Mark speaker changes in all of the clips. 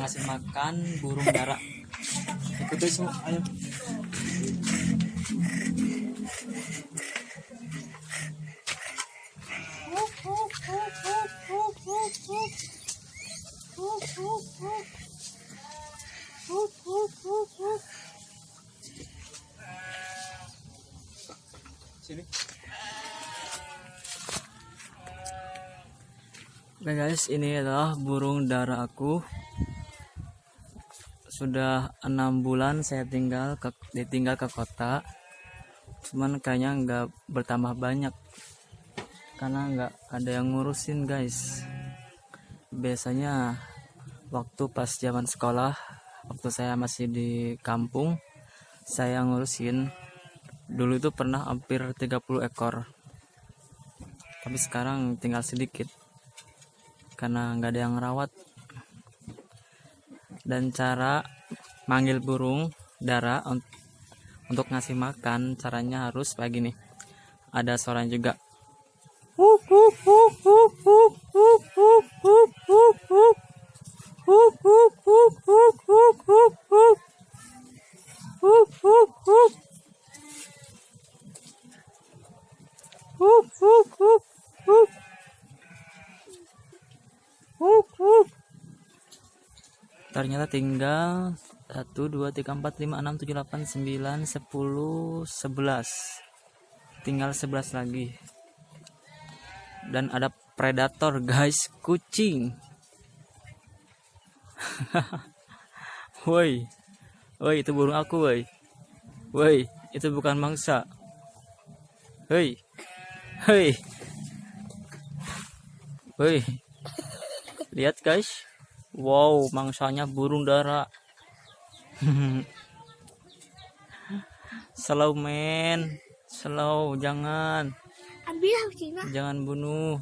Speaker 1: ngasih makan burung dara. Ikutin semua, ayo. Sini. Oke guys, ini adalah burung dara aku. Sudah 6 bulan saya ditinggal ke kota. Cuman kayaknya nggak bertambah banyak karena nggak ada yang ngurusin guys. Biasanya waktu pas zaman sekolah, waktu saya masih di kampung, saya ngurusin. Dulu itu pernah hampir 30 ekor. Tapi sekarang tinggal sedikit karena nggak ada yang rawat. Dan cara manggil burung dara untuk ngasih makan, caranya harus kayak gini. Ada suaranya juga. Ternyata tinggal 1, 2, 3, 4, 5, 6, 7, 8, 9, 10, 11. Tinggal 11 lagi. Dan ada predator guys, kucing. Woi. Woi, itu burung aku, woi. Woi, itu bukan mangsa. Hei. Hei. Woi. Lihat guys. Wow, mangsanya burung dara. Slow men, slow, jangan bunuh.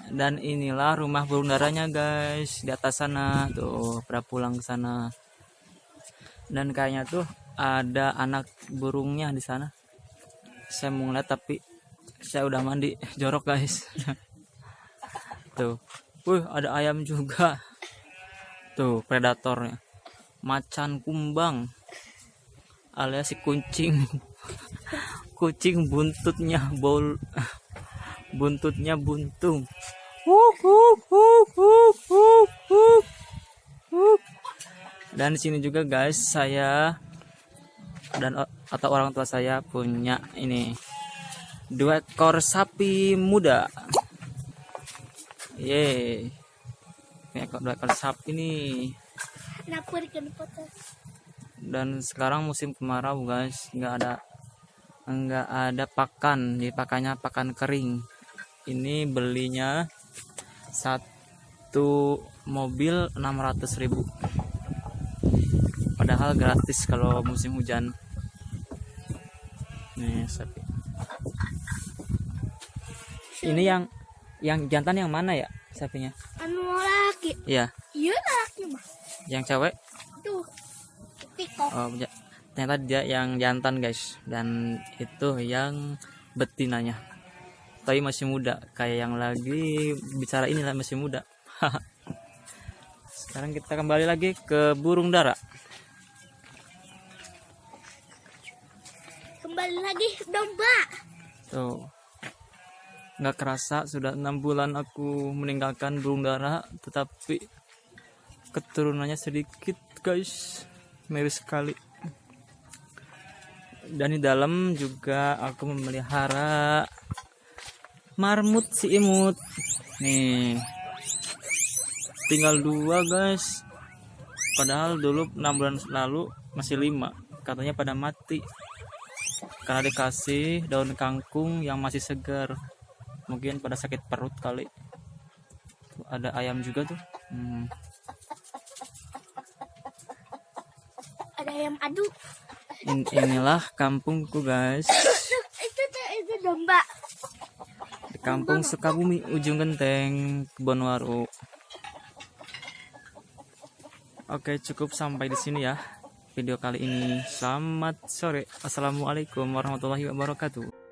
Speaker 1: Dan inilah rumah burung daranya guys, di atas sana tuh, pada pulang ke sana. Dan kayaknya tuh ada anak burungnya di sana. Saya mau ngeliat tapi saya udah mandi, jorok guys. Tuh. Ada ayam juga. Tuh, predatornya. Macan kumbang. Alias si kucing. Kucing buntutnya buntutnya buntung. Dan di sini juga guys, saya dan atau orang tua saya punya ini 2 ekor sapi muda. Yeay, ini 2 ekor sapi nih. Dan sekarang musim kemarau guys, nggak ada pakan, jadi pakannya pakan kering. Ini belinya 1 mobil 600.000, padahal gratis kalau musim hujan. Nih sapi. Ini yang jantan yang mana ya sapinya?
Speaker 2: Anu laki.
Speaker 1: Iya.
Speaker 2: Iya laki mah.
Speaker 1: Yang cewek?
Speaker 2: Tuh. Pikok.
Speaker 1: Oh, ternyata dia yang jantan guys, dan itu yang betinanya. Tapi masih muda, kayak yang lagi bicara inilah masih muda. Sekarang kita kembali lagi ke burung dara.
Speaker 2: Kembali lagi domba.
Speaker 1: Tuh. Nggak kerasa sudah 6 bulan aku meninggalkan burung dara, tetapi keturunannya sedikit guys, miris sekali. Dan di dalam juga aku memelihara marmut si imut. Nih, tinggal 2 guys, padahal dulu 6 bulan lalu masih 5, katanya pada mati karena dikasih daun kangkung yang masih segar. Mungkin pada sakit perut kali. Tuh, ada ayam juga tuh.
Speaker 2: Ada ayam adu.
Speaker 1: Inilah kampungku guys.
Speaker 2: Itu domba.
Speaker 1: Di kampung Sukabumi, ujung genteng, Kebonwaru. Oke, cukup sampai di sini ya video kali ini. Selamat sore. Assalamualaikum warahmatullahi wabarakatuh.